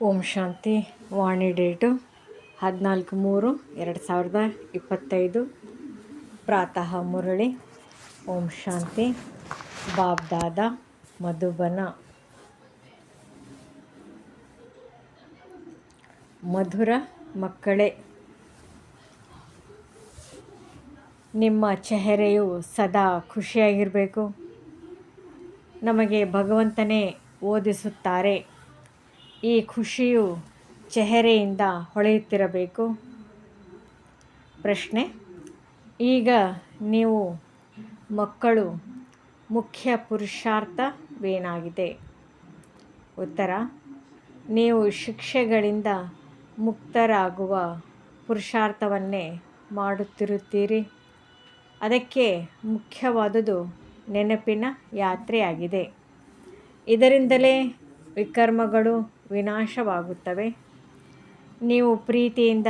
ಓಂ ಶಾಂತಿ. ವಾಣಿ date 14/3/2025. ಪ್ರಾತಃ ಮುರಳಿ. ಓಂ ಶಾಂತಿ. ಬಾಬ್ದಾದ ಮಧುಬನ. ಮಧುರ ಮಕ್ಕಳೇ, ನಿಮ್ಮ ಚೆಹರೆಯು ಸದಾ ಖುಷಿಯಾಗಿರಬೇಕು. ನಮಗೆ ಭಗವಂತನೇ ಓದಿಸುತ್ತಾರೆ. ಈ ಖುಷಿಯು ಚೆಹರೆಯಿಂದ ಹೊಳೆಯುತ್ತಿರಬೇಕು. ಪ್ರಶ್ನೆ: ಈಗ ನೀವು ಮಕ್ಕಳು, ಮುಖ್ಯ ಪುರುಷಾರ್ಥವೇನಾಗಿದೆ? ಉತ್ತರ: ನೀವು ಶಿಕ್ಷೆಗಳಿಂದ ಮುಕ್ತರಾಗುವ ಪುರುಷಾರ್ಥವನ್ನೇ ಮಾಡುತ್ತಿರುತ್ತೀರಿ. ಅದಕ್ಕೆ ಮುಖ್ಯವಾದುದು ನೆನಪಿನ ಯಾತ್ರೆಯಾಗಿದೆ. ಇದರಿಂದಲೇ ವಿಕರ್ಮಗಳು ವಿನಾಶವಾಗುತ್ತವೆ. ನೀವು ಪ್ರೀತಿಯಿಂದ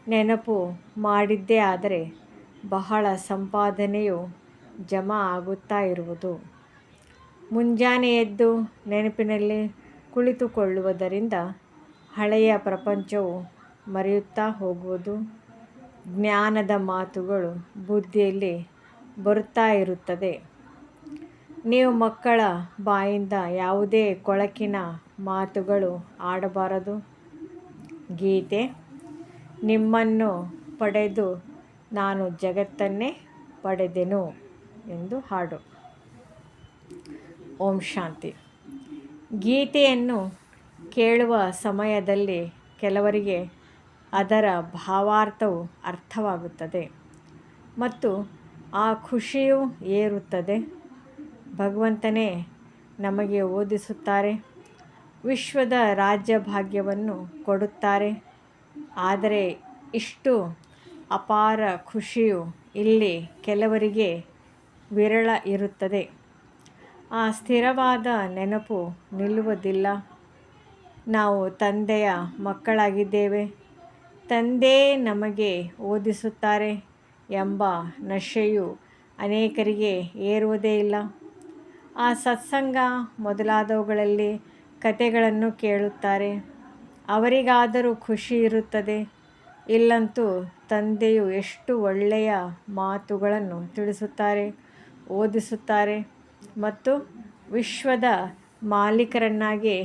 ನೆನಪು ಮಾಡಿದ್ದೇ ಆದರೆ ಬಹಳ ಸಂಪಾದನೆಯು ಜಮಾ ಆಗುತ್ತಾ ಇರುವುದು. ಮುಂಜಾನೆ ಎದ್ದು ನೆನಪಿನಲ್ಲಿ ಕುಳಿತುಕೊಳ್ಳುವುದರಿಂದ ಹಳೆಯ ಪ್ರಪಂಚವು ಮರೆಯುತ್ತಾ ಹೋಗುವುದು. ಜ್ಞಾನದ ಮಾತುಗಳು ಬುದ್ಧಿಯಲ್ಲಿ ಬರುತ್ತಾ ಇರುತ್ತದೆ. ನೀವು ಮಕ್ಕಳ ಬಾಯಿಂದ ಯಾವುದೇ ಕೊಳಕಿನ ಮಾತುಗಳು ಆಡಬಾರದು. ಗೀತೆ: ನಿಮ್ಮನ್ನು ಪಡೆದು ನಾನು ಜಗತ್ತನ್ನೇ ಪಡೆದೆನು ಎಂದು ಹಾಡು. ಓಂ ಶಾಂತಿ. ಗೀತೆಯನ್ನು ಕೇಳುವ ಸಮಯದಲ್ಲಿ ಕೆಲವರಿಗೆ ಅದರ ಭಾವಾರ್ಥವು ಅರ್ಥವಾಗುತ್ತದೆ ಮತ್ತು ಆ ಖುಷಿಯೂ ಏರುತ್ತದೆ. ಭಗವಂತನೇ ನಮಗೆ ಓದಿಸುತ್ತಾರೆ, ವಿಶ್ವದ ರಾಜ್ಯ ಭಾಗ್ಯವನ್ನು ಕೊಡುತ್ತಾರೆ. ಆದರೆ ಇಷ್ಟು ಅಪಾರ ಖುಷಿಯು ಇಲ್ಲಿ ಕೆಲವರಿಗೆ ವಿರಳ ಇರುತ್ತದೆ. ಆ ಸ್ಥಿರವಾದ ನೆನಪು ನಿಲ್ಲುವುದಿಲ್ಲ. ನಾವು ತಂದೆಯ ಮಕ್ಕಳಾಗಿದ್ದೇವೆ, ತಂದೆ ನಮಗೆ ಓದಿಸುತ್ತಾರೆ ಎಂಬ ನಶೆಯು ಅನೇಕರಿಗೆ ಏರುವುದೇ ಇಲ್ಲ. ಆ ಸತ್ಸಂಗ ಮೊದಲಾದವುಗಳಲ್ಲಿ ಕಥೆಗಳನ್ನು ಕೇಳುತ್ತಾರೆ. ಅವರಿಗಾದರೂ ಖುಷಿ ಇರುತ್ತದೆ. ಇಲ್ಲಂತೂ ತಂದೆಯು ಎಷ್ಟು ಒಳ್ಳೆಯ ಮಾತುಗಳನ್ನು ತಿಳಿಸುತ್ತಾರೆ, ಓದಿಸುತ್ತಾರೆ ಮತ್ತು ವಿಶ್ವದ ಮಾಲೀಕರನ್ನಾಗಿ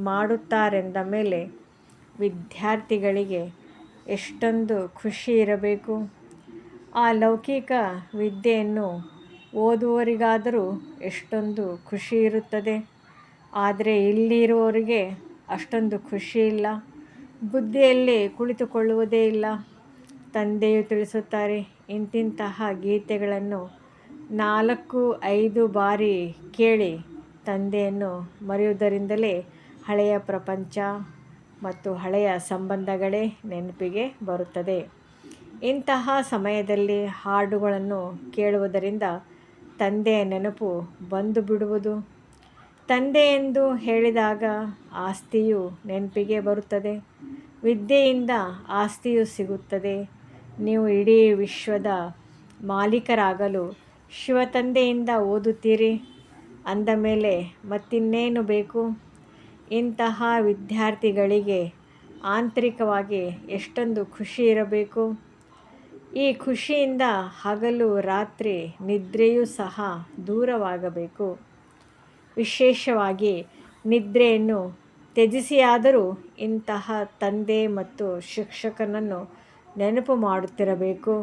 ಮಾಡುತ್ತಾರೆಂದ ಮೇಲೆ ವಿದ್ಯಾರ್ಥಿಗಳಿಗೆ ಎಷ್ಟೊಂದು ಖುಷಿ ಇರಬೇಕು. ಆ ಲೌಕಿಕ ವಿದ್ಯೆಯನ್ನು ಓದುವವರಿಗಾದರೂ ಎಷ್ಟೊಂದು ಖುಷಿ ಇರುತ್ತದೆ. ಆದರೆ ಇಲ್ಲಿರುವವರಿಗೆ ಅಷ್ಟೊಂದು ಖುಷಿ ಇಲ್ಲ. ಬುದ್ಧಿಯಲ್ಲಿ ಕುಳಿತುಕೊಳ್ಳುವುದೇ ಇಲ್ಲ. ತಂದೆಯು ತಿಳಿಸುತ್ತಾರೆ, ಇಂತಿಂತಹ ಗೀತೆಗಳನ್ನು 4-5 ಬಾರಿ ಕೇಳಿ ತಂದೆಯನ್ನು ಮರೆಯುವುದರಿಂದಲೇ ಹಳೆಯ ಪ್ರಪಂಚ ಮತ್ತು ಹಳೆಯ ಸಂಬಂಧಗಳೇ ನೆನಪಿಗೆ ಬರುತ್ತದೆ. ಇಂತಹ ಸಮಯದಲ್ಲಿ ಹಾಡುಗಳನ್ನು ಕೇಳುವುದರಿಂದ ತಂದೆಯ ನೆನಪು ಬಂದು ಬಿಡುವುದು. ತಂದೆ ಎಂದು ಹೇಳಿದಾಗ ಆಸ್ತಿಯು ನೆನಪಿಗೆ ಬರುತ್ತದೆ. ವಿದ್ಯೆಯಿಂದ ಆಸ್ತಿಯು ಸಿಗುತ್ತದೆ. ನೀವು ಇಡೀ ವಿಶ್ವದ ಮಾಲೀಕರಾಗಲು ಶಿವತಂದೆಯಿಂದ ಓದುತ್ತೀರಿ ಅಂದ ಮೇಲೆ ಮತ್ತಿನ್ನೇನು ಬೇಕು? ಇಂತಹ ವಿದ್ಯಾರ್ಥಿಗಳಿಗೆ ಆಂತರಿಕವಾಗಿ ಎಷ್ಟೊಂದು ಖುಷಿ ಇರಬೇಕು. ಈ ಖುಷಿಯಿಂದ ಹಗಲು ರಾತ್ರಿ ನಿದ್ರೆಯೂ ಸಹ ದೂರವಾಗಬೇಕು. ವಿಶೇಷವಾಗಿ ನಿದ್ರೆಯನ್ನು ತ್ಯಜಿಸಿಯಾದರೂ ಇಂತಹ ತಂದೆ ಮತ್ತು ಶಿಕ್ಷಕನನ್ನು ನೆನಪು ಮಾಡುತ್ತಿರಬೇಕು.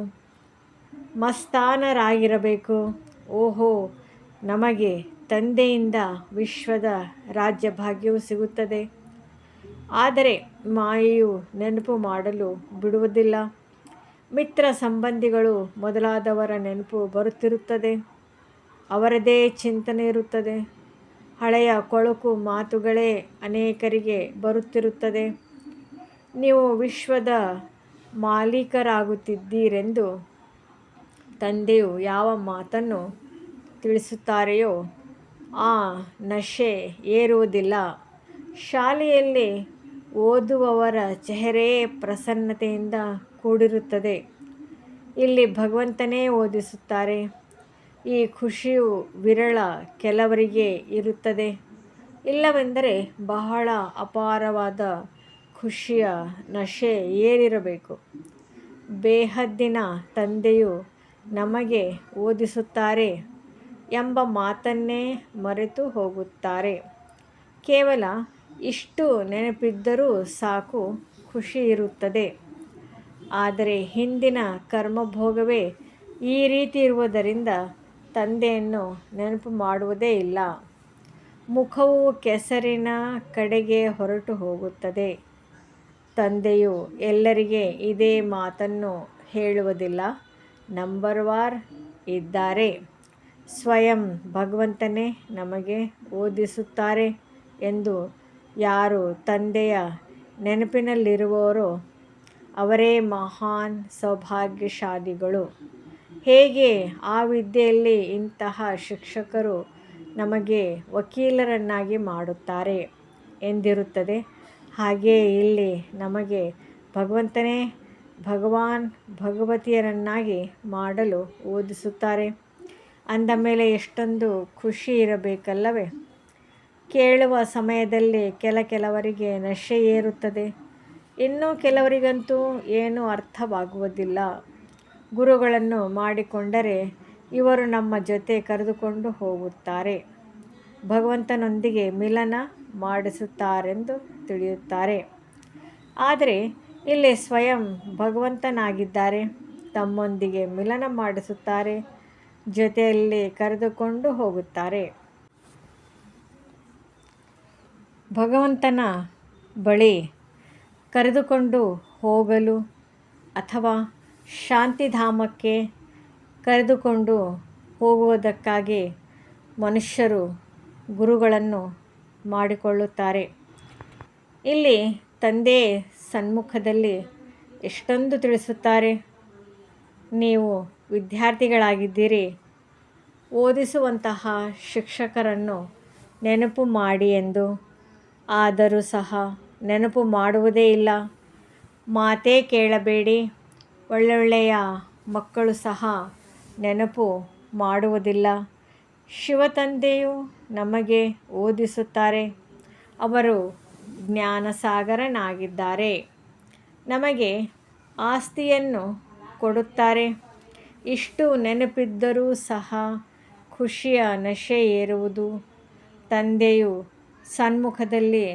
ಮಸ್ತಾನರಾಗಿರಬೇಕು. ಓಹೋ, ನಮಗೆ ತಂದೆಯಿಂದ ವಿಶ್ವದ ರಾಜ್ಯಭಾಗ್ಯವು ಸಿಗುತ್ತದೆ. ಆದರೆ ಮಾಯೆಯು ನೆನಪು ಮಾಡಲು ಬಿಡುವುದಿಲ್ಲ. ಮಿತ್ರ ಸಂಬಂಧಿಗಳು ಮೊದಲಾದವರ ನೆನಪು ಬರುತ್ತಿರುತ್ತದೆ. ಅವರದೇ ಚಿಂತನೆ ಇರುತ್ತದೆ. ಹಳೆಯ ಕೊಳಕು ಮಾತುಗಳೇ ಅನೇಕರಿಗೆ ಬರುತ್ತಿರುತ್ತದೆ. ನೀವು ವಿಶ್ವದ ಮಾಲೀಕರಾಗುತ್ತಿದ್ದೀರೆಂದು ತಂದೆಯು ಯಾವ ಮಾತನ್ನು ತಿಳಿಸುತ್ತಾರೆಯೋ ಆ ನಶೆ ಏರುವುದಿಲ್ಲ. ಶಾಲೆಯಲ್ಲಿ ಓದುವವರ ಚೆಹರೆಯೇ ಪ್ರಸನ್ನತೆಯಿಂದ ಕೂಡಿರುತ್ತದೆ. ಇಲ್ಲಿ ಭಗವಂತನೇ ಓದಿಸುತ್ತಾರೆ. ಈ ಖುಷಿಯು ವಿರಳ ಕೆಲವರಿಗೆ ಇರುತ್ತದೆ. ಇಲ್ಲವೆಂದರೆ ಬಹಳ ಅಪಾರವಾದ ಖುಷಿಯ ನಶೆ ಏರಿರಬೇಕು. ಬೇಹದ್ದಿನ ತಂದೆಯು ನಮಗೆ ಓದಿಸುತ್ತಾರೆ ಎಂಬ ಮಾತನ್ನೇ ಮರೆತು ಹೋಗುತ್ತಾರೆ. ಕೇವಲ ಇಷ್ಟು ನೆನಪಿದ್ದರೂ ಸಾಕು, ಖುಷಿ ಇರುತ್ತದೆ. ಆದರೆ ಹಿಂದಿನ ಕರ್ಮಭೋಗವೇ ಈ ರೀತಿ ಇರುವುದರಿಂದ ತಂದೆಯನ್ನು ನೆನಪು ಮಾಡುವುದೇ ಇಲ್ಲ. ಮುಖವು ಕೆಸರಿನ ಕಡೆಗೆ ಹೊರಟು ಹೋಗುತ್ತದೆ. ತಂದೆಯು ಎಲ್ಲರಿಗೆ ಇದೇ ಮಾತನ್ನು ಹೇಳುವುದಿಲ್ಲ. ನಂಬರ್ವಾರ್ ಇದ್ದಾರೆ. ಸ್ವಯಂ ಭಗವಂತನೇ ನಮಗೆ ಓದಿಸುತ್ತಾರೆ ಎಂದು ಯಾರು ತಂದೆಯ ನೆನಪಿನಲ್ಲಿರುವರೋ ಅವರೇ ಮಹಾನ್ ಸೌಭಾಗ್ಯಶಾಲಿಗಳು. ಹೇಗೆ ಆ ವಿದ್ಯೆಯಲ್ಲಿ ಇಂತಹ ಶಿಕ್ಷಕರು ನಮಗೆ ವಕೀಲರನ್ನಾಗಿ ಮಾಡುತ್ತಾರೆ ಎಂದಿರುತ್ತದೆ, ಹಾಗೆಯೇ ಇಲ್ಲಿ ನಮಗೆ ಭಗವಂತನೇ ಭಗವಾನ್ ಭಗವತಿಯರನ್ನಾಗಿ ಮಾಡಲು ಓದಿಸುತ್ತಾರೆ. ಅಂದ ಮೇಲೆ ಎಷ್ಟೊಂದು ಖುಷಿ ಇರಬೇಕಲ್ಲವೇ. ಕೇಳುವ ಸಮಯದಲ್ಲಿ ಕೆಲವರಿಗೆ ನಶೆ ಏರುತ್ತದೆ, ಇನ್ನು ಕೆಲವರಿಗಂತೂ ಏನೂ ಅರ್ಥವಾಗುವುದಿಲ್ಲ. ಗುರುಗಳನ್ನು ಮಾಡಿಕೊಂಡರೆ ಇವರು ನಮ್ಮ ಜೊತೆ ಕರೆದುಕೊಂಡು ಹೋಗುತ್ತಾರೆ, ಭಗವಂತನೊಂದಿಗೆ ಮಿಲನ ಮಾಡಿಸುತ್ತಾರೆಂದು ತಿಳಿಯುತ್ತಾರೆ. ಆದರೆ ಇಲ್ಲಿ ಸ್ವಯಂ ಭಗವಂತನಾಗಿದ್ದಾರೆ, ತಮ್ಮೊಂದಿಗೆ ಮಿಲನ ಮಾಡಿಸುತ್ತಾರೆ, ಜೊತೆಯಲ್ಲಿ ಕರೆದುಕೊಂಡು ಹೋಗುತ್ತಾರೆ. ಭಗವಂತನ ಬಳಿ ಕರೆದುಕೊಂಡು ಹೋಗಲು ಅಥವಾ ಶಾಂತಿಧಾಮಕ್ಕೆ ಕರೆದುಕೊಂಡು ಹೋಗುವುದಕ್ಕಾಗಿ ಮನುಷ್ಯರು ಗುರುಗಳನ್ನು ಮಾಡಿಕೊಳ್ಳುತ್ತಾರೆ. ಇಲ್ಲಿ ತಂದೆ ಸನ್ಮುಖದಲ್ಲಿ ಎಷ್ಟೊಂದು ತಿಳಿಸುತ್ತಾರೆ. ನೀವು ವಿದ್ಯಾರ್ಥಿಗಳಾಗಿದ್ದೀರಿ, ಓದಿಸುವಂತಹ ಶಿಕ್ಷಕರನ್ನು ನೆನಪು ಮಾಡಿ ಎಂದು. ಆದರೂ ಸಹ ನೆನಪು ಮಾಡುವುದೇ ಇಲ್ಲ. ಮಾತೇ ಕೇಳಬೇಡಿ. ಒಳ್ಳೊಳ್ಳೆಯ ಮಕ್ಕಳು ಸಹ ನೆನಪು ಮಾಡುವುದಿಲ್ಲ. ಶಿವತಂದೆಯು ನಮಗೆ ಓದಿಸುತ್ತಾರೆ. ಅವರು ಜ್ಞಾನಸಾಗರನಾಗಿದ್ದಾರೆ. ನಮಗೆ ಆಸ್ತಿಯನ್ನು ಕೊಡುತ್ತಾರೆ. ಇಷ್ಟು ನೆನಪಿದ್ದರೂ ಸಹ ಖುಷಿಯ ನಶೆ ಏರುವುದು. ತಂದೆಯು ಸನ್ಮುಖದಲ್ಲಿ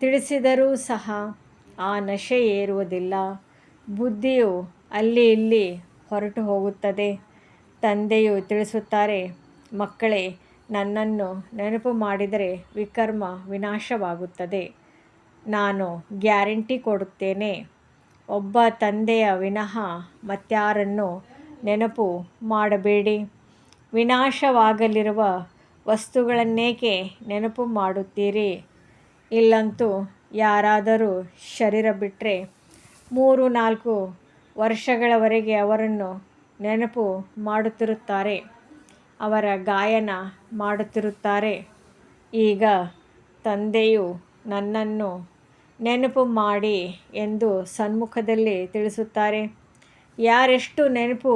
ತಿಳಿಸಿದರೂ ಸಹ ಆ ನಶೆ ಏರುವುದಿಲ್ಲ. ಬುದ್ಧಿಯು ಅಲ್ಲಿ ಇಲ್ಲಿ ಹೊರಟು ಹೋಗುತ್ತದೆ. ತಂದೆಯು ತಿಳಿಸುತ್ತಾರೆ, ಮಕ್ಕಳೇ, ನನ್ನನ್ನು ನೆನಪು ಮಾಡಿದರೆ ವಿಕರ್ಮ ವಿನಾಶವಾಗುತ್ತದೆ. ನಾನು ಗ್ಯಾರಂಟಿ ಕೊಡುತ್ತೇನೆ. ಒಬ್ಬ ತಂದೆಯ ವಿನಃ ಮತ್ಯಾರನ್ನು ನೆನಪು ಮಾಡಬೇಡಿ. ವಿನಾಶವಾಗಲಿರುವ ವಸ್ತುಗಳನ್ನೇಕೆ ನೆನಪು ಮಾಡುತ್ತೀರಿ. ಇಲ್ಲಂತೂ ಯಾರಾದರೂ ಶರೀರ ಬಿಟ್ಟರೆ 3-4 ವರ್ಷಗಳವರೆಗೆ ಅವರನ್ನು ನೆನಪು ಮಾಡುತ್ತಿರುತ್ತಾರೆ, ಅವರ ಗಾಯನ ಮಾಡುತ್ತಿರುತ್ತಾರೆ. ಈಗ ತಂದೆಯು ನನ್ನನ್ನು ನೆನಪು ಮಾಡಿ ಎಂದು ಸನ್ಮುಖದಲ್ಲಿ ತಿಳಿಸುತ್ತಾರೆ. ಯಾರೆಷ್ಟು ನೆನಪು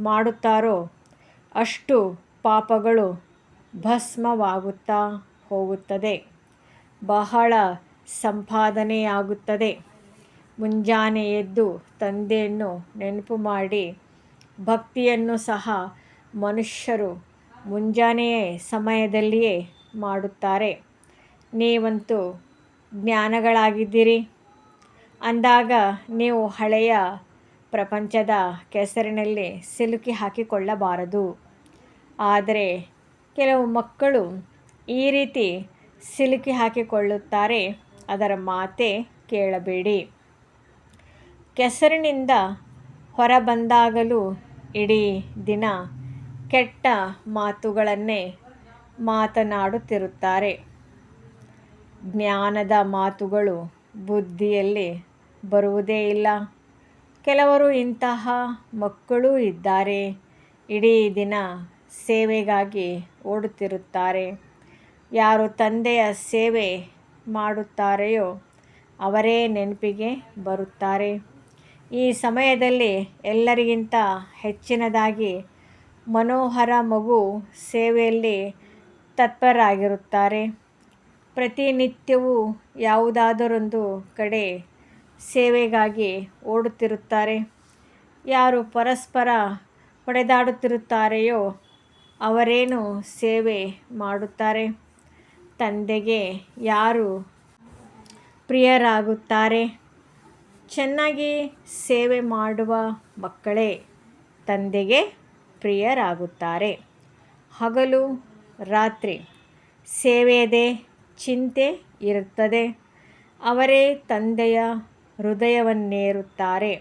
ಮಾಡುತ್ತಾರೋ ಅಷ್ಟು ಪಾಪಗಳು ಭಸ್ಮವಾಗುತ್ತಾ ಹೋಗುತ್ತದೆ, ಬಹಳ ಸಂಪಾದನೆಯಾಗುತ್ತದೆ. ಮುಂಜಾನೆ ಎದ್ದು ತಂದೆಯನ್ನು ನೆನಪು ಮಾಡಿ ಭಕ್ತಿಯನ್ನು ಸಹ ಮನುಷ್ಯರು ಮುಂಜಾನೆಯ ಸಮಯದಲ್ಲಿಯೇ ಮಾಡುತ್ತಾರೆ. ನೀವಂತೂ ಜ್ಞಾನಗಳಾಗಿದ್ದೀರಿ ಅಂದಾಗ ನೀವು ಹಳೆಯ ಪ್ರಪಂಚದ ಕೆಸರಿನಲ್ಲಿ ಸಿಲುಕಿ ಹಾಕಿಕೊಳ್ಳಬಾರದು. ಆದರೆ ಕೆಲವು ಮಕ್ಕಳು ಈ ರೀತಿ ಸಿಲುಕಿ ಹಾಕಿಕೊಳ್ಳುತ್ತಾರೆ, ಅದರ ಮಾತೇ ಕೇಳಬೇಡಿ. ಕೆಸರಿನಿಂದ ಹೊರಬಂದಾಗಲೂ ಇಡೀ ದಿನ ಕೆಟ್ಟ ಮಾತುಗಳನ್ನೇ ಮಾತನಾಡುತ್ತಿರುತ್ತಾರೆ. ಜ್ಞಾನದ ಮಾತುಗಳು ಬುದ್ಧಿಯಲ್ಲಿ ಬರುವುದೇ ಇಲ್ಲ. ಕೆಲವರು ಇಂತಹ ಮಕ್ಕಳೂ ಇದ್ದಾರೆ. ಇಡೀ ದಿನ ಸೇವೆಗಾಗಿ ಓಡುತ್ತಿರುತ್ತಾರೆ. ಯಾರು ತಂದೆಯ ಸೇವೆ ಮಾಡುತ್ತಾರೆಯೋ ಅವರೇ ನೆನಪಿಗೆ ಬರುತ್ತಾರೆ. ಈ ಸಮಯದಲ್ಲಿ ಎಲ್ಲರಿಗಿಂತ ಹೆಚ್ಚಿನದಾಗಿ ಮನೋಹರ ಮಗು ಸೇವೆಯಲ್ಲಿ ತತ್ಪರರಾಗಿರುತ್ತಾರೆ. ಪ್ರತಿನಿತ್ಯವೂ ಯಾವುದಾದರೊಂದು ಕಡೆ ಸೇವೆಗಾಗಿ ಓಡುತ್ತಿರುತ್ತಾರೆ. ಯಾರು ಪರಸ್ಪರ ಹೊಡೆದಾಡುತ್ತಿರುತ್ತಾರೆಯೋ ಅವರೇನು ಸೇವೆ ಮಾಡುತ್ತಾರೆ? ತಂದೆಗೆ ಯಾರು ಪ್ರಿಯರಾಗುತ್ತಾರೆ? ಚೆನ್ನಾಗಿ ಸೇವೆ ಮಾಡುವ ಮಕ್ಕಳೇ ತಂದೆಗೆ ಪ್ರಿಯರಾಗುತ್ತಾರೆ. ಹಗಲು ರಾತ್ರಿ ಸೇವೆಯದೇ ಚಿಂತೆ ಇರುತ್ತದೆ. ಅವರೇ ತಂದೆಯ ಹೃದಯವನ್ನೇರುತ್ತಾರೆ.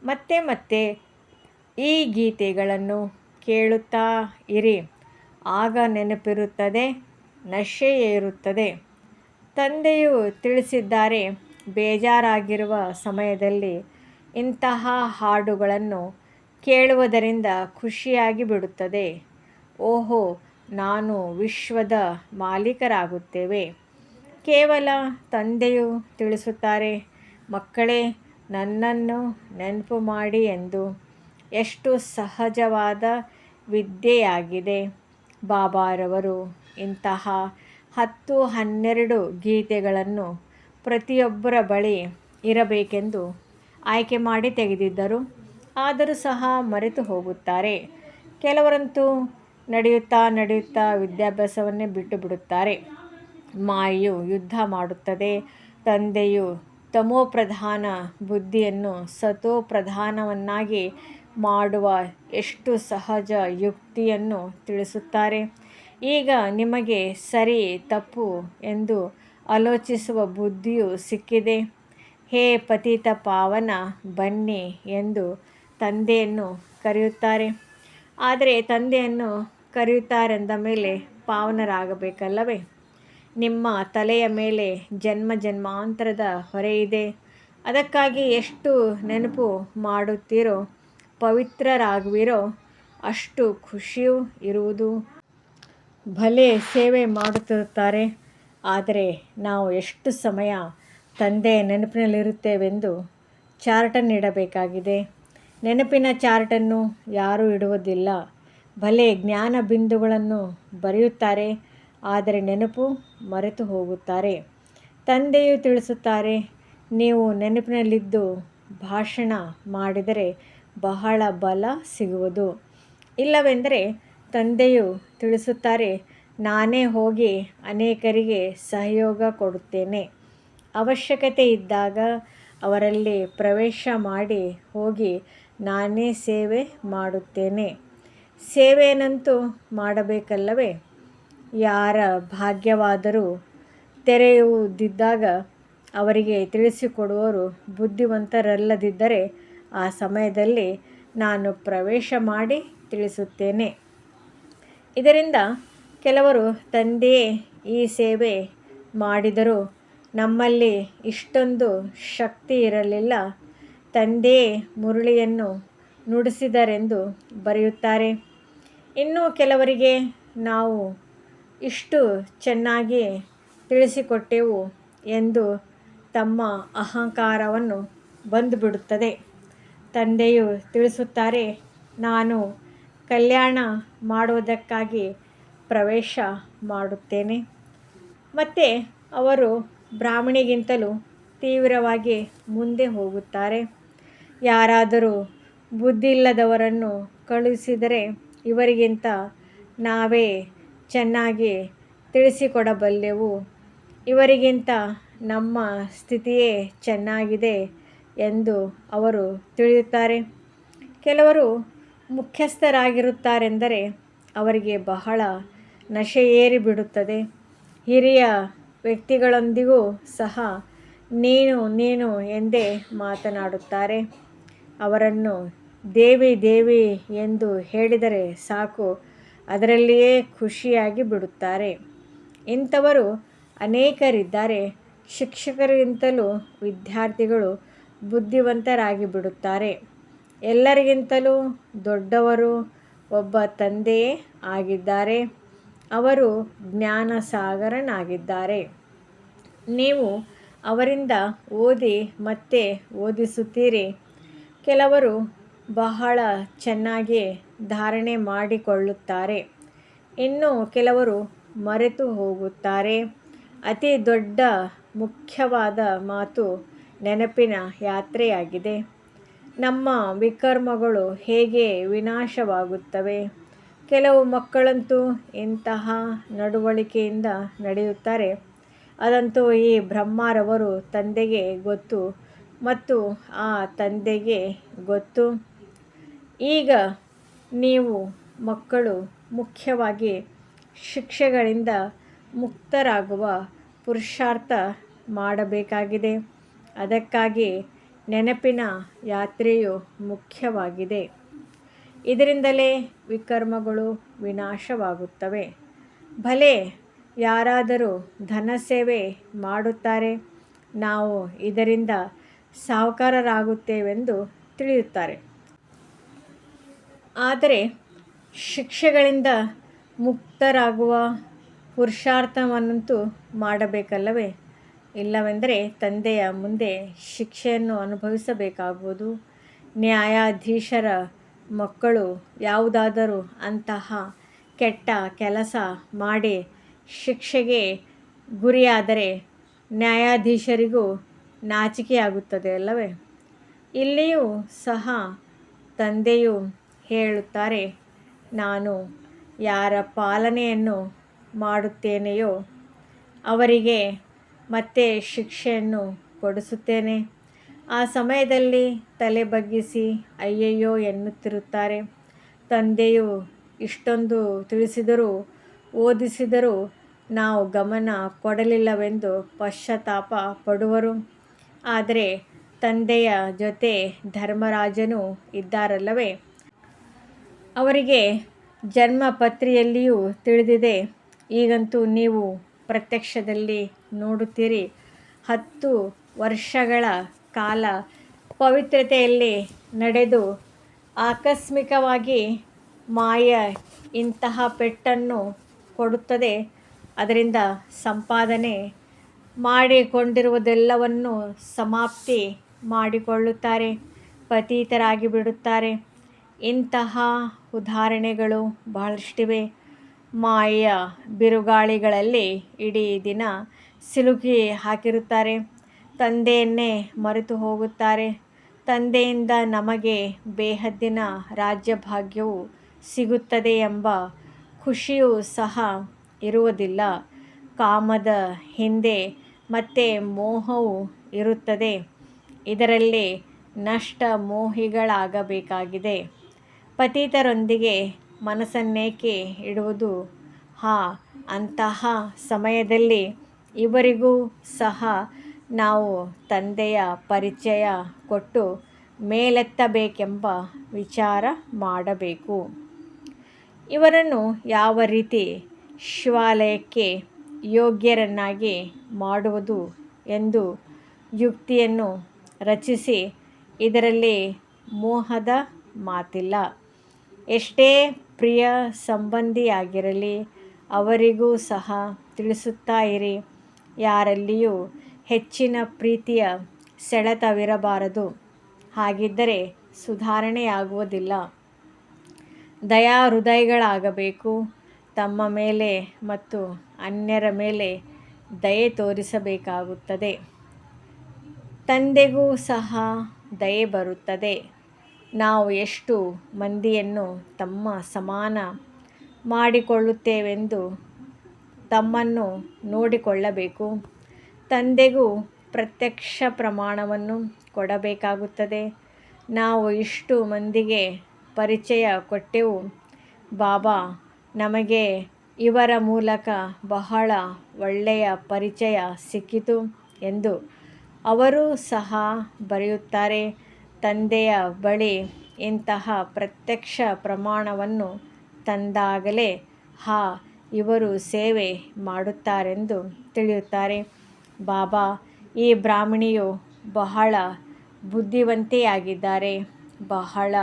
ಮತ್ತೆ ಮತ್ತೆ ಈ ಗೀತೆಗಳನ್ನು ಕೇಳುತ್ತಾ ಇರಿ, ಆಗ ನೆನಪಿರುತ್ತದೆ, ನಶೆ ಏರುತ್ತದೆ. ತಂದೆಯು ತಿಳಿಸಿದ್ದಾರೆ, ಬೇಜಾರಾಗಿರುವ ಸಮಯದಲ್ಲಿ ಇಂತಹ ಹಾಡುಗಳನ್ನು ಕೇಳುವುದರಿಂದ ಖುಷಿಯಾಗಿ ಬಿಡುತ್ತದೆ. ಓಹೋ, ನಾನು ವಿಶ್ವದ ಮಾಲೀಕರಾಗುತ್ತೇವೆ. ಕೇವಲ ತಂದೆಯು ತಿಳಿಸುತ್ತಾರೆ, ಮಕ್ಕಳೇ ನನ್ನನ್ನು ನೆನಪು ಮಾಡಿ ಎಂದು. ಎಷ್ಟು ಸಹಜವಾದ ವಿದ್ಯೆಯಾಗಿದೆ. ಬಾಬಾರವರು ಇಂತಹ 10-12 ಗೀತೆಗಳನ್ನು ಪ್ರತಿಯೊಬ್ಬರ ಬಳಿ ಇರಬೇಕೆಂದು ಆಯ್ಕೆ ಮಾಡಿ ತೆಗೆದಿದ್ದರು. ಆದರೂ ಸಹ ಮರೆತು ಹೋಗುತ್ತಾರೆ. ಕೆಲವರಂತೂ ನಡೆಯುತ್ತಾ ನಡೆಯುತ್ತಾ ವಿದ್ಯಾಭ್ಯಾಸವನ್ನೇ ಬಿಟ್ಟು ಬಿಡುತ್ತಾರೆ. ಮಾಯೆಯು ಯುದ್ಧ ಮಾಡುತ್ತದೆ. ತಂದೆಯು ತಮೋಪ್ರಧಾನ ಬುದ್ಧಿಯನ್ನು ಸತೋಪ್ರಧಾನವನ್ನಾಗಿ ಮಾಡುವ ಎಷ್ಟು ಸಹಜ ಯುಕ್ತಿಯನ್ನು ತಿಳಿಸುತ್ತಾರೆ. ಈಗ ನಿಮಗೆ ಸರಿ ತಪ್ಪು ಎಂದು ಆಲೋಚಿಸುವ ಬುದ್ಧಿಯು ಸಿಕ್ಕಿದೆ. ಹೇ ಪತಿತ ಪಾವನ, ಬನ್ನಿ ಎಂದು ತಂದೆಯನ್ನು ಕರೆಯುತ್ತಾರೆ. ಆದರೆ ತಂದೆಯನ್ನು ಕರೆಯುತ್ತಾರೆಂದ ಮೇಲೆ ಪಾವನರಾಗಬೇಕಲ್ಲವೇ? ನಿಮ್ಮ ತಲೆಯ ಮೇಲೆ ಜನ್ಮ ಜನ್ಮಾಂತರದ ಹೊರೆಯಿದೆ. ಅದಕ್ಕಾಗಿ ಎಷ್ಟು ನೆನಪು ಮಾಡುತ್ತೀರೋ, ಪವಿತ್ರರಾಗುವಿರೋ ಅಷ್ಟು ಖುಷಿಯೂ ಇರುವುದು. ಭಲೆ ಸೇವೆ ಮಾಡುತ್ತಿರುತ್ತಾರೆ. ಆದರೆ ನಾವು ಎಷ್ಟು ಸಮಯ ತಂದೆಯ ನೆನಪಿನಲ್ಲಿರುತ್ತೇವೆಂದು ಚಾರ್ಟನ್ನು ಇಡಬೇಕಾಗಿದೆ. ನೆನಪಿನ ಚಾರ್ಟನ್ನು ಯಾರೂ ಇಡುವುದಿಲ್ಲ. ಭಲೆ ಜ್ಞಾನ ಬಿಂದುಗಳನ್ನು ಬರೆಯುತ್ತಾರೆ, ಆದರೆ ನೆನಪು ಮರೆತು ಹೋಗುತ್ತಾರೆ. ತಂದೆಯು ತಿಳಿಸುತ್ತಾರೆ, ನೀವು ನೆನಪಿನಲ್ಲಿದ್ದು ಭಾಷಣ ಮಾಡಿದರೆ ಬಹಳ ಬಲ ಸಿಗುವುದು. ಇಲ್ಲವೆಂದರೆ ತಂದೆಯು ತಿಳಿಸುತ್ತಾರೆ, ನಾನೇ ಹೋಗಿ ಅನೇಕರಿಗೆ ಸಹಯೋಗ ಕೊಡುತ್ತೇನೆ. ಅವಶ್ಯಕತೆ ಇದ್ದಾಗ ಅವರಲ್ಲಿ ಪ್ರವೇಶ ಮಾಡಿ ಹೋಗಿ ನಾನೇ ಸೇವೆ ಮಾಡುತ್ತೇನೆ. ಸೇವೆಯನ್ನಂತೂ ಮಾಡಬೇಕಲ್ಲವೇ? ಯಾರ ಭಾಗ್ಯವಾದರೂ ತೆರೆಯುವುದಿದ್ದಾಗ ಅವರಿಗೆ ತಿಳಿಸಿಕೊಡುವವರು ಬುದ್ಧಿವಂತರಲ್ಲದಿದ್ದರೆ ಆ ಸಮಯದಲ್ಲಿ ನಾನು ಪ್ರವೇಶ ಮಾಡಿ ತಿಳಿಸುತ್ತೇನೆ. ಇದರಿಂದ ಕೆಲವರು ತಂದೆಯೇ ಈ ಸೇವೆ ಮಾಡಿದರೂ ನಮ್ಮಲ್ಲಿ ಇಷ್ಟೊಂದು ಶಕ್ತಿ ಇರಲಿಲ್ಲ, ತಂದೆಯೇ ಮುರಳಿಯನ್ನು ನುಡಿಸಿದರೆಂದು ಬರೆಯುತ್ತಾರೆ. ಇನ್ನು ಕೆಲವರಿಗೆ ನಾವು ಇಷ್ಟು ಚೆನ್ನಾಗಿ ತಿಳಿಸಿಕೊಟ್ಟೆವು ಎಂದು ತಮ್ಮ ಅಹಂಕಾರವನ್ನು ಬಂದುಬಿಡುತ್ತದೆ. ತಂದೆಯು ತಿಳಿಸುತ್ತಾರೆ, ನಾನು ಕಲ್ಯಾಣ ಮಾಡುವುದಕ್ಕಾಗಿ ಪ್ರವೇಶ ಮಾಡುತ್ತೇನೆ. ಮತ್ತು ಅವರು ಬ್ರಾಹ್ಮಣಿಗಿಂತಲೂ ತೀವ್ರವಾಗಿ ಮುಂದೆ ಹೋಗುತ್ತಾರೆ. ಯಾರಾದರೂ ಬುದ್ಧಿಯಿಲ್ಲದವರನ್ನು ಕಳುಹಿಸಿದರೆ ಇವರಿಗಿಂತ ನಾವೇ ಚೆನ್ನಾಗಿ ತಿಳಿಸಿಕೊಡಬಲ್ಲೆವು, ಇವರಿಗಿಂತ ನಮ್ಮ ಸ್ಥಿತಿಯೇ ಚೆನ್ನಾಗಿದೆ ಎಂದು ಅವರು ತಿಳಿಯುತ್ತಾರೆ. ಕೆಲವರು ಮುಖ್ಯಸ್ಥರಾಗಿರುತ್ತಾರೆಂದರೆ ಅವರಿಗೆ ಬಹಳ ನಶೆ ಏರಿಬಿಡುತ್ತದೆ. ಹಿರಿಯ ವ್ಯಕ್ತಿಗಳೊಂದಿಗೂ ಸಹ ನೀನು ನೀನು ಎಂದೇ ಮಾತನಾಡುತ್ತಾರೆ. ಅವರನ್ನು ದೇವಿ ದೇವಿ ಎಂದು ಹೇಳಿದರೆ ಸಾಕು, ಅದರಲ್ಲಿಯೇ ಖುಷಿಯಾಗಿ ಬಿಡುತ್ತಾರೆ. ಇಂಥವರು ಅನೇಕರಿದ್ದಾರೆ. ಶಿಕ್ಷಕರಿಗಿಂತಲೂ ವಿದ್ಯಾರ್ಥಿಗಳು ಬುದ್ಧಿವಂತರಾಗಿ ಬಿಡುತ್ತಾರೆ. ಎಲ್ಲರಿಗಿಂತಲೂ ದೊಡ್ಡವರು ಒಬ್ಬ ತಂದೆಯೇ ಆಗಿದ್ದಾರೆ. ಅವರು ಜ್ಞಾನಸಾಗರನಾಗಿದ್ದಾರೆ. ನೀವು ಅವರಿಂದ ಓದಿ ಮತ್ತೆ ಓದಿಸುತ್ತೀರಿ. ಕೆಲವರು ಬಹಳ ಚೆನ್ನಾಗಿ ಧಾರಣೆ ಮಾಡಿಕೊಳ್ಳುತ್ತಾರೆ. ಇನ್ನು ಕೆಲವರು ಮರೆತು ಹೋಗುತ್ತಾರೆ. ಅತಿ ದೊಡ್ಡ ಮುಖ್ಯವಾದ ಮಾತು ನೆನಪಿನ ಯಾತ್ರೆಯಾಗಿದೆ. ನಮ್ಮ ವಿಕರ್ಮಗಳು ಹೇಗೆ ವಿನಾಶವಾಗುತ್ತವೆ. ಕೆಲವು ಮಕ್ಕಳಂತೂ ಇಂತಹ ನಡವಳಿಕೆಯಿಂದ ನಡೆಯುತ್ತಾರೆ. ಅದಂತೂ ಈ ಬ್ರಹ್ಮರವರು ತಂದೆಗೆ ಗೊತ್ತು ಮತ್ತು ಆ ತಂದೆಗೆ ಗೊತ್ತು. ಈಗ ನೀವು ಮಕ್ಕಳು ಮುಖ್ಯವಾಗಿ ಶಿಕ್ಷೆಗಳಿಂದ ಮುಕ್ತರಾಗುವ ಪುರುಷಾರ್ಥ ಮಾಡಬೇಕಾಗಿದೆ. ಅದಕ್ಕಾಗಿ ನೆನಪಿನ ಯಾತ್ರೆಯು ಮುಖ್ಯವಾಗಿದೆ. ಇದರಿಂದಲೇ ವಿಕರ್ಮಗಳು ವಿನಾಶವಾಗುತ್ತವೆ. ಭಲೆ ಯಾರಾದರೂ ಧನಸೇವೆ ಮಾಡುತ್ತಾರೆ, ನಾವು ಇದರಿಂದ ಸಾಹುಕಾರರಾಗುತ್ತೇವೆಂದು ತಿಳಿಯುತ್ತಾರೆ. ಆದರೆ ಶಿಕ್ಷೆಗಳಿಂದ ಮುಕ್ತರಾಗುವ ಪುರುಷಾರ್ಥವನ್ನಂತೂ ಮಾಡಬೇಕಲ್ಲವೇ? ಇಲ್ಲವೆಂದರೆ ತಂದೆಯ ಮುಂದೆ ಶಿಕ್ಷೆಯನ್ನು ಅನುಭವಿಸಬೇಕಾಗುವುದು. ನ್ಯಾಯಾಧೀಶರ ಮಕ್ಕಳು ಯಾವುದಾದರೂ ಅಂತಹ ಕೆಟ್ಟ ಕೆಲಸ ಮಾಡಿ ಶಿಕ್ಷೆಗೆ ಗುರಿಯಾದರೆ ನ್ಯಾಯಾಧೀಶರಿಗೂ ನಾಚಿಕೆಯಾಗುತ್ತದೆ ಅಲ್ಲವೇ? ಇಲ್ಲಿಯೂ ಸಹ ತಂದೆಯು ಹೇಳುತ್ತಾರೆ, ನಾನು ಯಾರ ಪಾಲನೆಯನ್ನು ಮಾಡುತ್ತೇನೆಯೋ ಅವರಿಗೆ ಮತ್ತೆ ಶಿಕ್ಷೆಯನ್ನು ಕೊಡಿಸುತ್ತೇನೆ. ಆ ಸಮಯದಲ್ಲಿ ತಲೆ ಬಗ್ಗಿಸಿ ಅಯ್ಯಯ್ಯೋ ಎನ್ನುತ್ತಿರುತ್ತಾರೆ. ತಂದೆಯು ಇಷ್ಟೊಂದು ತಿಳಿಸಿದರೂ ಓದಿಸಿದರೂ ನಾವು ಗಮನ ಕೊಡಲಿಲ್ಲವೆಂದು ಪಶ್ಚಾತ್ತಾಪ ಪಡುವರು. ಆದರೆ ತಂದೆಯ ಜೊತೆ ಧರ್ಮರಾಜನೂ ಇದ್ದಾರಲ್ಲವೇ? ಅವರಿಗೆ ಜನ್ಮಪತ್ರಿಯಲ್ಲಿಯೂ ತಿಳಿದಿದೆ. ಈಗಂತೂ ನೀವು ಪ್ರತ್ಯಕ್ಷದಲ್ಲಿ ನೋಡುತ್ತೀರಿ. 10 ವರ್ಷಗಳ ಕಾಲ ಪವಿತ್ರತೆಯಲ್ಲಿ ನಡೆದು ಆಕಸ್ಮಿಕವಾಗಿ ಮಾಯ ಇಂತಹ ಪೆಟ್ಟನ್ನು ಕೊಡುತ್ತದೆ. ಅದರಿಂದ ಸಂಪಾದನೆ ಮಾಡಿಕೊಂಡಿರುವುದೆಲ್ಲವನ್ನೂ ಸಮಾಪ್ತಿ ಮಾಡಿಕೊಳ್ಳುತ್ತಾರೆ, ಪತೀತರಾಗಿ ಬಿಡುತ್ತಾರೆ. ಇಂತಹ ಉದಾಹರಣೆಗಳು ಬಹಳಷ್ಟಿವೆ. ಮಾಯೆಯ ಬಿರುಗಾಳಿಗಳಲ್ಲಿ ಇಡೀ ದಿನ ಸಿಲುಕಿ ಹಾಕಿರುತ್ತಾರೆ. ತಂದೆಯನ್ನೇ ಮರೆತು ಹೋಗುತ್ತಾರೆ. ತಂದೆಯಿಂದ ನಮಗೆ ಬೇಹದ್ದಿನ ರಾಜ್ಯಭಾಗ್ಯವು ಸಿಗುತ್ತದೆ ಎಂಬ ಖುಷಿಯೂ ಸಹ ಇರುವುದಿಲ್ಲ. ಕಾಮದ ಹಿಂದೆ ಮತ್ತೆ ಮೋಹವು ಇರುತ್ತದೆ. ಇದರಲ್ಲಿ ನಷ್ಟ ಮೋಹಿಗಳಾಗಬೇಕಾಗಿದೆ. ಪತಿತರೊಂದಿಗೆ ಮನಸ್ಸನ್ನೇಕೆ ಇಡುವುದು? ಅಂತಹ ಸಮಯದಲ್ಲಿ ಇವರಿಗೂ ಸಹ ನಾವು ತಂದೆಯ ಪರಿಚಯ ಕೊಟ್ಟು ಮೇಲೆತ್ತಬೇಕೆಂಬ ವಿಚಾರ ಮಾಡಬೇಕು. ಇವರನ್ನು ಯಾವ ರೀತಿ ಶಿವಾಲಯಕ್ಕೆ ಯೋಗ್ಯರನ್ನಾಗಿ ಮಾಡುವುದು ಎಂದು ಯುಕ್ತಿಯನ್ನು ರಚಿಸಿ. ಇದರಲ್ಲಿ ಮೋಹದ ಮಾತಿಲ್ಲ. ಎಷ್ಟೇ ಪ್ರಿಯ ಸಂಬಂಧಿಯಾಗಿರಲಿ ಅವರಿಗೂ ಸಹ ತಿಳಿಸುತ್ತಾ ಇರಿ. ಯಾರಲ್ಲಿಯೂ ಹೆಚ್ಚಿನ ಪ್ರೀತಿಯ ಸೆಳೆತವಿರಬಾರದು. ಹಾಗಿದ್ದರೆ ಸುಧಾರಣೆಯಾಗುವುದಿಲ್ಲ. ದಯಾಹೃದಯಗಳಾಗಬೇಕು. ತಮ್ಮ ಮೇಲೆ ಮತ್ತು ಅನ್ಯರ ಮೇಲೆ ದಯೆ ತೋರಿಸಬೇಕಾಗುತ್ತದೆ. ತಂದೆಗೂ ಸಹ ದಯೆ ಬರುತ್ತದೆ. ನಾವು ಎಷ್ಟು ಮಂದಿಯನ್ನು ತಮ್ಮ ಸಮಾನ ಮಾಡಿಕೊಳ್ಳುತ್ತೇವೆಂದು ತಮ್ಮನ್ನು ನೋಡಿಕೊಳ್ಳಬೇಕು. ತಂದೆಗೂ ಪ್ರತ್ಯಕ್ಷ ಪ್ರಮಾಣವನ್ನು ಕೊಡಬೇಕಾಗುತ್ತದೆ. ನಾವು ಇಷ್ಟು ಮಂದಿಗೆ ಪರಿಚಯ ಕೊಟ್ಟೆವು. ಬಾಬಾ ನಮಗೆ ಇವರ ಮೂಲಕ ಬಹಳ ಒಳ್ಳೆಯ ಪರಿಚಯ ಸಿಕ್ಕಿತು ಎಂದು ಅವರೂ ಸಹ ಬರೆಯುತ್ತಾರೆ. ತಂದೆಯ ಬಳಿ ಇಂತಹ ಪ್ರತ್ಯಕ್ಷ ಪ್ರಮಾಣವನ್ನು ತಂದಾಗಲೇ ಇವರು ಸೇವೆ ಮಾಡುತ್ತಾರೆಂದು ತಿಳಿಯುತ್ತಾರೆ. ಬಾಬಾ, ಈ ಬ್ರಾಹ್ಮಣಿಯು ಬಹಳ ಬುದ್ಧಿವಂತೆಯಾಗಿದ್ದಾರೆ, ಬಹಳ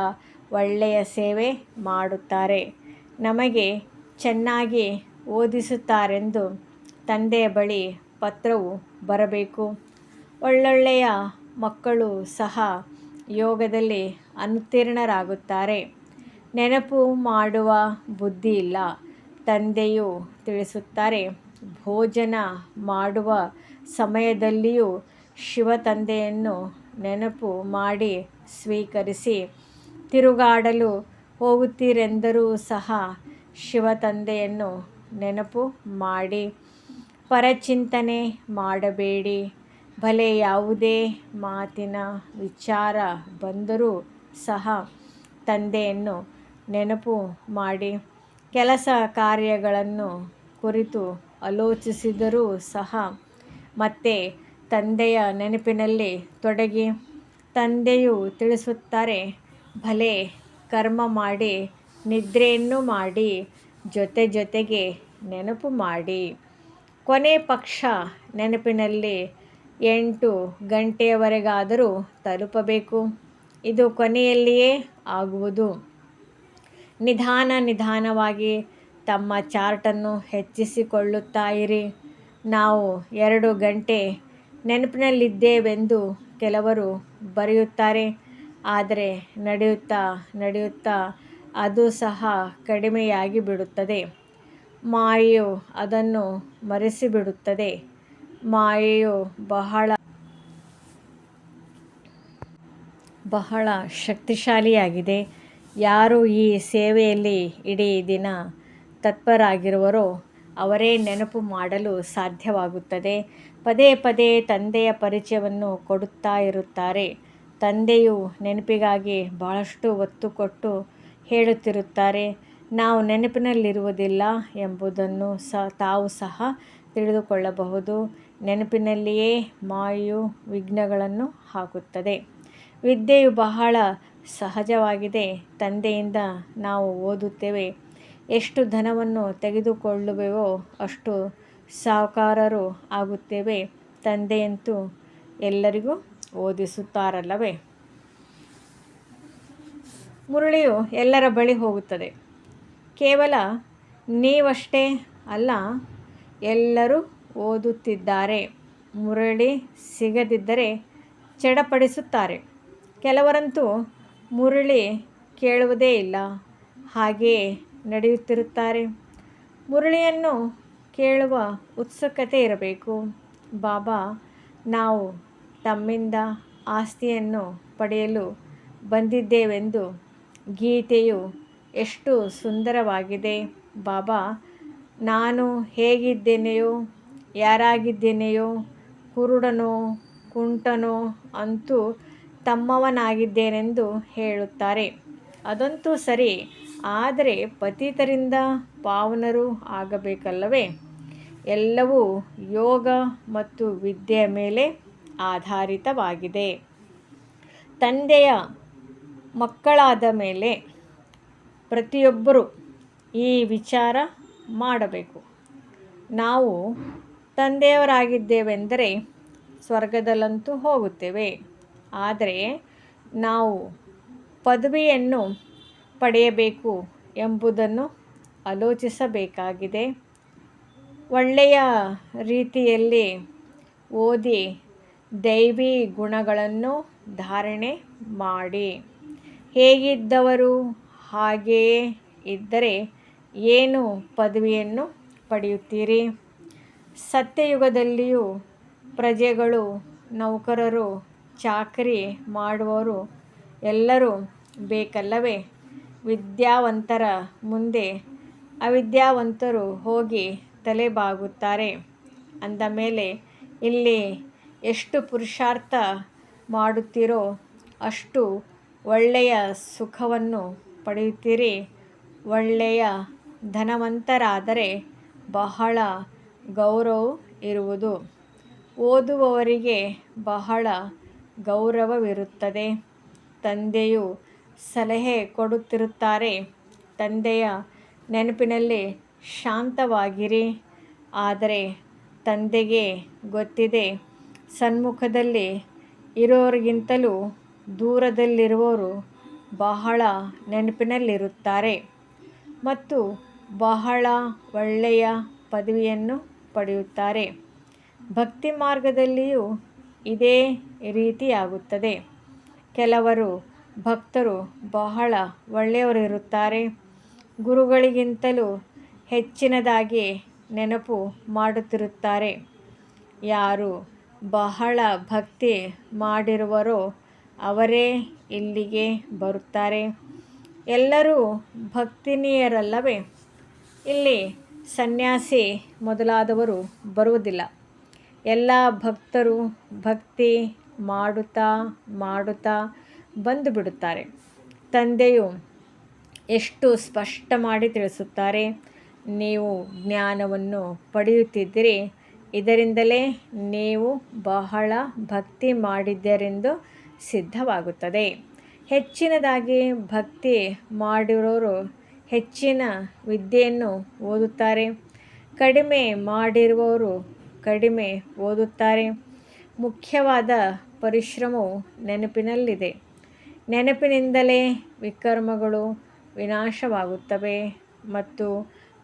ಒಳ್ಳೆಯ ಸೇವೆ ಮಾಡುತ್ತಾರೆ, ನಮಗೆ ಚೆನ್ನಾಗಿ ಓದಿಸುತ್ತಾರೆಂದು ತಂದೆಯ ಬಳಿ ಪತ್ರವು ಬರಬೇಕು. ಒಳ್ಳೊಳ್ಳೆಯ ಮಕ್ಕಳು ಸಹ ಯೋಗದಲ್ಲಿ ಅನುತ್ತೀರ್ಣರಾಗುತ್ತಾರೆ. ನೆನಪು ಮಾಡುವ ಬುದ್ಧಿ ಇಲ್ಲ. ತಂದೆಯು ತಿಳಿಸುತ್ತಾರೆ, ಭೋಜನ ಮಾಡುವ ಸಮಯದಲ್ಲಿಯೂ ಶಿವ ತಂದೆಯನ್ನು ನೆನಪು ಮಾಡಿ ಸ್ವೀಕರಿಸಿ. ತಿರುಗಾಡಲು ಹೋಗುತ್ತೀರೆಂದರೂ ಸಹ ಶಿವ ತಂದೆಯನ್ನು ನೆನಪು ಮಾಡಿ. ಪರಚಿಂತನೆ ಮಾಡಬೇಡಿ. ಭಲೆ ಯಾವುದೇ ಮಾತಿನ ವಿಚಾರ ಬಂದರೂ ಸಹ ತಂದೆಯನ್ನು ನೆನಪು ಮಾಡಿ. ಕೆಲಸ ಕಾರ್ಯಗಳನ್ನು ಕುರಿತು ಆಲೋಚಿಸಿದರೂ ಸಹ ಮತ್ತೆ ತಂದೆಯ ನೆನಪಿನಲ್ಲಿ ತೊಡಗಿ. ತಂದೆಯು ತಿಳಿಸುತ್ತಾರೆ, ಭಲೆ ಕರ್ಮ ಮಾಡಿ, ನಿದ್ರೆಯನ್ನು ಮಾಡಿ, ಜೊತೆಗೆ ನೆನಪು ಮಾಡಿ. ಕೊನೆ ಪಕ್ಷ ನೆನಪಿನಲ್ಲಿ 8 ಗಂಟೆಯವರೆಗಾದರೂ ತಲುಪಬೇಕು. ಇದು ಕೊನೆಯಲ್ಲಿಯೇ ಆಗುವುದು. ನಿಧಾನವಾಗಿ ತಮ್ಮ ಚಾರ್ಟನ್ನು ಹೆಚ್ಚಿಸಿಕೊಳ್ಳುತ್ತಾ ಇರಿ. ನಾವು 2 ಗಂಟೆ ನೆನಪಿನಲ್ಲಿದ್ದೇವೆಂದು ಕೆಲವರು ಬರೆಯುತ್ತಾರೆ. ಆದರೆ ನಡೆಯುತ್ತಾ ಅದು ಸಹ ಕಡಿಮೆಯಾಗಿ ಬಿಡುತ್ತದೆ. ಮಾಯೆಯು ಅದನ್ನು ಮರೆಸಿಬಿಡುತ್ತದೆ. ಮಾಯೆಯು ಬಹಳ ಶಕ್ತಿಶಾಲಿಯಾಗಿದೆ. ಯಾರು ಈ ಸೇವೆಯಲ್ಲಿ ಇಡೀ ದಿನ ತತ್ಪರರಾಗಿರುವರೋ ಅವರೇ ನೆನಪು ಮಾಡಲು ಸಾಧ್ಯವಾಗುತ್ತದೆ. ಪದೇ ತಂದೆಯ ಪರಿಚಯವನ್ನು ಕೊಡುತ್ತಾ ಇರುತ್ತಾರೆ. ತಂದೆಯು ನೆನಪಿಗಾಗಿ ಬಹಳಷ್ಟು ಒತ್ತು ಕೊಟ್ಟು ಹೇಳುತ್ತಿರುತ್ತಾರೆ. ನಾವು ನೆನಪಿನಲ್ಲಿರುವುದಿಲ್ಲ ಎಂಬುದನ್ನು ತಾವು ಸಹ ತಿಳಿದುಕೊಳ್ಳಬಹುದು. ನೆನಪಿನಲ್ಲಿಯೇ ಮಾಯೆಯು ವಿಘ್ನಗಳನ್ನು ಹಾಕುತ್ತದೆ. ವಿದ್ಯೆಯು ಬಹಳ ಸಹಜವಾಗಿದೆ. ತಂದೆಯಿಂದ ನಾವು ಓದುತ್ತೇವೆ. ಎಷ್ಟು ಧನವನ್ನು ತೆಗೆದುಕೊಳ್ಳುವೆವೋ ಅಷ್ಟು ಸಾಹುಕಾರರು ಆಗುತ್ತೇವೆ. ತಂದೆಯಂತೂ ಎಲ್ಲರಿಗೂ ಓದಿಸುತ್ತಾರಲ್ಲವೇ. ಮುರಳಿಯು ಎಲ್ಲರ ಬಳಿ ಹೋಗುತ್ತದೆ. ಕೇವಲ ನೀವಷ್ಟೇ ಅಲ್ಲ, ಎಲ್ಲರೂ ಓದುತ್ತಿದ್ದಾರೆ. ಮುರಳಿ ಸಿಗದಿದ್ದರೆ ಚಡಪಡಿಸುತ್ತಾರೆ. ಕೆಲವರಂತೂ ಮುರಳಿ ಕೇಳುವುದೇ ಇಲ್ಲ, ಹಾಗೆಯೇ ನಡೆಯುತ್ತಿರುತ್ತಾರೆ. ಮುರಳಿಯನ್ನು ಕೇಳುವ ಉತ್ಸುಕತೆ ಇರಬೇಕು. ಬಾಬಾ, ನಾವು ತಮ್ಮಿಂದ ಆಸ್ತಿಯನ್ನು ಪಡೆಯಲು ಬಂದಿದ್ದೇವೆಂದು. ಗೀತೆಯು ಎಷ್ಟು ಸುಂದರವಾಗಿದೆ. ಬಾಬಾ, ನಾನು ಹೇಗಿದ್ದೇನೆಯೋ, ಯಾರಾಗಿದ್ದೇನೆಯೋ, ಕುರುಡನೋ ಕುಂಟನೋ ಅಂತೂ ತಮ್ಮವನಾಗಿದ್ದೇನೆಂದು ಹೇಳುತ್ತಾರೆ. ಅದಂತೂ ಸರಿ. ಆದರೆ ಪತಿತರಿಂದ ಪಾವನರು ಆಗಬೇಕಲ್ಲವೇ. ಎಲ್ಲವೂ ಯೋಗ ಮತ್ತು ವಿದ್ಯೆಯ ಮೇಲೆ ಆಧಾರಿತವಾಗಿದೆ. ತಂದೆಯ ಮಕ್ಕಳಾದ ಮೇಲೆ ಪ್ರತಿಯೊಬ್ಬರೂ ಈ ವಿಚಾರ ಮಾಡಬೇಕು. ನಾವು ತಂದೆಯವರಾಗಿದ್ದೇವೆಂದರೆ ಸ್ವರ್ಗದಲ್ಲಂತೂ ಹೋಗುತ್ತೇವೆ. ಆದರೆ ನಾವು ಪದವಿಯನ್ನು ಪಡೆಯಬೇಕು ಎಂಬುದನ್ನು ಆಲೋಚಿಸಬೇಕಾಗಿದೆ. ಒಳ್ಳೆಯ ರೀತಿಯಲ್ಲಿ ಓದಿ ದೈವಿ ಗುಣಗಳನ್ನು ಧಾರಣೆ ಮಾಡಿ. ಹೇಗಿದ್ದವರು ಹಾಗೆಯೇ ಇದ್ದರೆ ಏನು ಪದವಿಯನ್ನು ಪಡೆಯುತ್ತೀರಿ. ಸತ್ಯಯುಗದಲ್ಲಿಯೂ ಪ್ರಜೆಗಳು, ನೌಕರರು, ಚಾಕರಿ ಮಾಡುವವರು ಎಲ್ಲರೂ ಬೇಕಲ್ಲವೇ. ವಿದ್ಯಾವಂತರ ಮುಂದೆ ಅವಿದ್ಯಾವಂತರು ಹೋಗಿ ತಲೆಬಾಗುತ್ತಾರೆ. ಅಂದ ಮೇಲೆ ಇಲ್ಲಿ ಎಷ್ಟು ಪುರುಷಾರ್ಥ ಮಾಡುತ್ತೀರೋ ಅಷ್ಟು ಒಳ್ಳೆಯ ಸುಖವನ್ನು ಪಡೆಯುತ್ತೀರಿ. ಒಳ್ಳೆಯ ಧನವಂತರಾದರೆ ಬಹಳ ಗೌರವ ಇರುವುದು. ಓದುವವರಿಗೆ ಬಹಳ ಗೌರವವಿರುತ್ತದೆ. ತಂದೆಯು ಸಲಹೆ ಕೊಡುತ್ತಿರುತ್ತಾರೆ. ತಂದೆಯ ನೆನಪಿನಲ್ಲಿ ಶಾಂತವಾಗಿರಿ. ಆದರೆ ತಂದೆಗೆ ಗೊತ್ತಿದೆ, ಸನ್ಮುಖದಲ್ಲಿ ಇರೋರಿಗಿಂತಲೂ ದೂರದಲ್ಲಿರುವವರು ಬಹಳ ನೆನಪಿನಲ್ಲಿರುತ್ತಾರೆ ಮತ್ತು ಬಹಳ ಒಳ್ಳೆಯ ಪದವಿಯನ್ನು ಪಡೆಯುತ್ತಾರೆ. ಭಕ್ತಿ ಮಾರ್ಗದಲ್ಲಿಯೂ ಇದೇ ರೀತಿಯಾಗುತ್ತದೆ. ಕೆಲವರು ಭಕ್ತರು ಬಹಳ ಒಳ್ಳೆಯವರಿರುತ್ತಾರೆ. ಗುರುಗಳಿಗಿಂತಲೂ ಹೆಚ್ಚಿನದಾಗಿ ನೆನಪು ಮಾಡುತ್ತಿರುತ್ತಾರೆ. ಯಾರು ಬಹಳ ಭಕ್ತಿ ಮಾಡಿರುವರೋ ಅವರೇ ಇಲ್ಲಿಗೆ ಬರುತ್ತಾರೆ. ಎಲ್ಲರೂ ಭಕ್ತಿನೀಯರಲ್ಲವೇ? ಇಲ್ಲಿ ಸನ್ಯಾಸಿ ಮೊದಲಾದವರು ಬರುವುದಿಲ್ಲ. ಎಲ್ಲ ಭಕ್ತರು ಭಕ್ತಿ ಮಾಡುತ್ತಾ ಮಾಡುತ್ತಾ ಬಂದು ಬಿಡುತ್ತಾರೆ. ತಂದೆಯು ಎಷ್ಟು ಸ್ಪಷ್ಟ ಮಾಡಿ ತಿಳಿಸುತ್ತಾರೆ. ನೀವು ಜ್ಞಾನವನ್ನು ಪಡೆಯುತ್ತಿದ್ದೀರಿ. ಇದರಿಂದಲೇ ನೀವು ಬಹಳ ಭಕ್ತಿ ಮಾಡಿದ್ದೀರೆಂದು ಸಿದ್ಧವಾಗುತ್ತದೆ. ಹೆಚ್ಚಿನದಾಗಿ ಭಕ್ತಿ ಮಾಡಿರೋರು ಹೆಚ್ಚಿನ ವಿದ್ಯೆಯನ್ನು ಓದುತ್ತಾರೆ. ಕಡಿಮೆ ಮಾಡಿರುವವರು ಕಡಿಮೆ ಓದುತ್ತಾರೆ. ಮುಖ್ಯವಾದ ಪರಿಶ್ರಮವು ನೆನಪಿನಲ್ಲಿದೆ. ನೆನಪಿನಿಂದಲೇ ವಿಕರ್ಮಗಳು ವಿನಾಶವಾಗುತ್ತವೆ ಮತ್ತು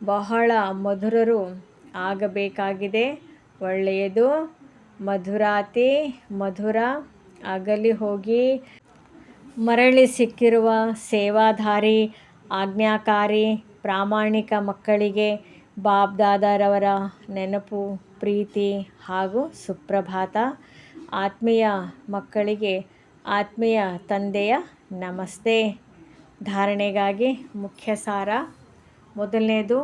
ಬಹಳ ಮಧುರರು ಆಗಬೇಕಾಗಿದೆ. ಒಳ್ಳೆಯದು. ಮಧುರಾತಿ ಮಧುರ ಅಗಲಿ ಹೋಗಿ ಮರಳಿ ಸಿಕ್ಕಿರುವ ಸೇವಾಧಾರಿ ಆಜ್ಞಾಕಾರಿ ಪ್ರಾಮಾಣಿಕ ಮಕ್ಕಳಿಗೆ ಬಾಬ್ದಾದಾರವರ ನೆನಪು, ಪ್ರೀತಿ ಹಾಗೂ ಸುಪ್ರಭಾತ. ಆತ್ಮೀಯ ಮಕ್ಕಳಿಗೆ ಆತ್ಮೀಯ ತಂದೆಯ ನಮಸ್ತೆ. ಧಾರಣೆಗಾಗಿ ಮುಖ್ಯ ಸಾರ. ಮೊದಲನೇದು,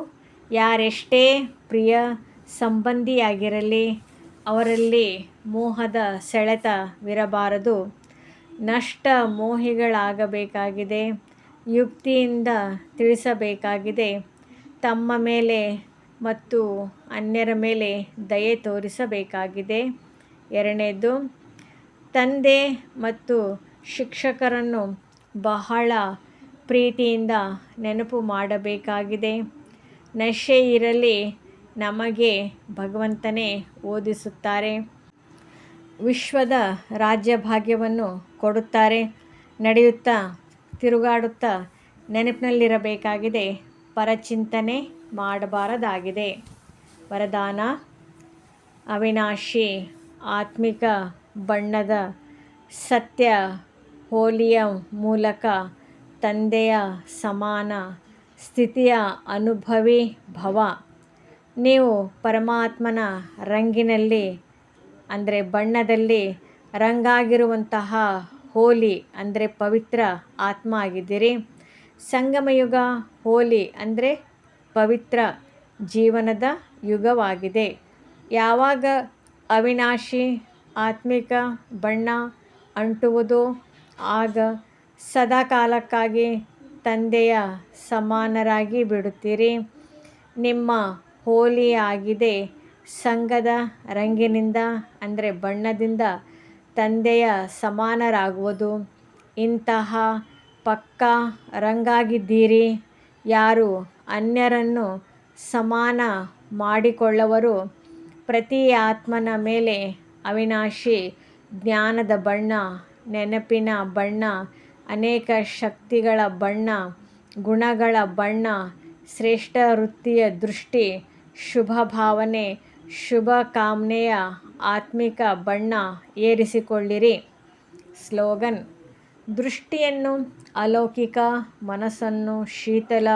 ಯಾರೆಷ್ಟೇ ಪ್ರಿಯ ಸಂಬಂಧಿಯಾಗಿರಲಿ ಅವರಲ್ಲಿ ಮೋಹದ ಸೆಳೆತವಿರಬಾರದು. ನಷ್ಟ ಮೋಹಿಗಳಾಗಬೇಕಾಗಿದೆ. ಯುಕ್ತಿಯಿಂದ ತಿಳಿಸಬೇಕಾಗಿದೆ. ತಮ್ಮ ಮೇಲೆ ಮತ್ತು ಅನ್ಯರ ಮೇಲೆ ದಯೆ ತೋರಿಸಬೇಕಾಗಿದೆ. ಎರಡನೇದು, ತಂದೆ ಮತ್ತು ಶಿಕ್ಷಕರನ್ನು ಬಹಳ ಪ್ರೀತಿಯಿಂದ ನೆನಪು ಮಾಡಬೇಕಾಗಿದೆ. ನಶೆ ಇರಲಿ ನಮಗೆ ಭಗವಂತನೇ ಓದಿಸುತ್ತಾರೆ. ವಿಶ್ವದ ರಾಜ್ಯಭಾಗ್ಯವನ್ನು ಕೊಡುತ್ತಾರೆ. ನಡೆಯುತ್ತಾ ತಿರುಗಾಡುತ್ತಾ ನೆನಪಿನಲ್ಲಿರಬೇಕಾಗಿದೆ. ಪರಚಿಂತನೆ ಮಾಡಬಾರದಾಗಿದೆ. ವರದಾನ: ಅವಿನಾಶಿ ಆತ್ಮಿಕ ಬಣ್ಣದ ಸತ್ಯ ಹೋಲಿಯ ಮೂಲಕ ತಂದೆಯ ಸಮಾನ ಸ್ಥಿತಿಯ ಅನುಭವಿ ಭವ. ನೀವು ಪರಮಾತ್ಮನ ರಂಗಿನಲ್ಲಿ ಅಂದರೆ ಬಣ್ಣದಲ್ಲಿ ರಂಗಾಗಿರುವಂತಹ ಹೋಲಿ ಅಂದರೆ ಪವಿತ್ರ ಆತ್ಮ ಆಗಿದ್ದೀರಿ. ಸಂಗಮಯುಗ ಹೋಲಿ ಅಂದರೆ ಪವಿತ್ರ ಜೀವನದ ಯುಗವಾಗಿದೆ. ಯಾವಾಗ ಅವಿನಾಶಿ ಆತ್ಮಿಕ ಬಣ್ಣ ಅಂಟುವುದೋ ಆಗ ಸದಾಕಾಲಕ್ಕಾಗಿ ತಂದೆಯ ಸಮಾನರಾಗಿ ಬಿಡುತ್ತೀರಿ. ನಿಮ್ಮ ಹೋಲಿ ಆಗಿದೆ ಸಂಘದ ರಂಗಿನಿಂದ ಅಂದರೆ ಬಣ್ಣದಿಂದ ತಂದೆಯ ಸಮಾನರಾಗುವುದು. ಇಂತಹ ಪಕ್ಕಾ ರಂಗಾಗಿದ್ದೀರಿ. ಯಾರು ಅನ್ಯರನ್ನು ಸಮಾನ ಮಾಡಿಕೊಳ್ಳುವರು ಪ್ರತಿ ಆತ್ಮನ ಮೇಲೆ ಅವಿನಾಶಿ ಜ್ಞಾನದ ಬಣ್ಣ, ನೆನಪಿನ ಬಣ್ಣ, ಅನೇಕ ಶಕ್ತಿಗಳ ಬಣ್ಣ, ಗುಣಗಳ ಬಣ್ಣ, ಶ್ರೇಷ್ಠ ವೃತ್ತಿಯ ದೃಷ್ಟಿ, ಶುಭ ಭಾವನೆ, ಶುಭ ಕಾಮನೆಯ ಆತ್ಮಿಕ ಬಣ್ಣ ಏರಿಸಿಕೊಳ್ಳಿರಿ. ಸ್ಲೋಗನ್: ದೃಷ್ಟಿಯನ್ನು ಅಲೌಕಿಕ, ಮನಸ್ಸನ್ನು ಶೀತಲ,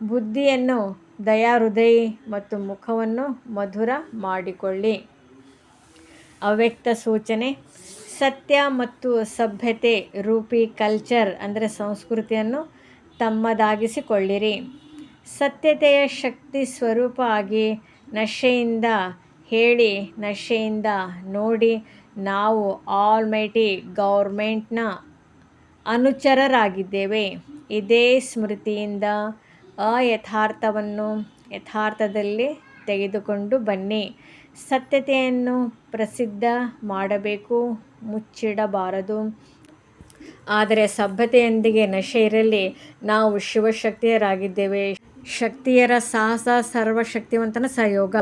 ಬುದ್ಧಿಯನ್ನು ದಯಾಹೃದಯಿ ಮತ್ತು ಮುಖವನ್ನು ಮಧುರ ಮಾಡಿಕೊಳ್ಳಿ. ಅವ್ಯಕ್ತ ಸೂಚನೆ: ಸತ್ಯ ಮತ್ತು ಸಭ್ಯತೆ ರೂಪಿ ಕಲ್ಚರ್ ಅಂದರೆ ಸಂಸ್ಕೃತಿಯನ್ನು ತಮ್ಮದಾಗಿಸಿಕೊಳ್ಳಿರಿ. ಸತ್ಯತೆಯ ಶಕ್ತಿ ಸ್ವರೂಪ ಆಗಿ ನಶೆಯಿಂದ ಹೇಳಿ, ನಶೆಯಿಂದ ನೋಡಿ. ನಾವು ಆಲ್ಮೈಟಿ ಗೌರ್ಮೆಂಟ್ನ ಅನುಚರರಾಗಿದ್ದೇವೆ. ಇದೇ ಸ್ಮೃತಿಯಿಂದ ಅಯಥಾರ್ಥವನ್ನು ಯಥಾರ್ಥದಲ್ಲಿ ತೆಗೆದುಕೊಂಡು ಬನ್ನಿ. ಸತ್ಯತೆಯನ್ನು ಪ್ರಸಿದ್ಧ ಮಾಡಬೇಕು, ಮುಚ್ಚಿಡಬಾರದು. ಆದರೆ ಸಭ್ಯತೆಯೊಂದಿಗೆ ನಶೆ ಇರಲಿ. ನಾವು ಶಿವಶಕ್ತಿಯರಾಗಿದ್ದೇವೆ. ಶಕ್ತಿಯರ ಸಾಹಸ ಸರ್ವಶಕ್ತಿವಂತನ ಸಹಯೋಗ.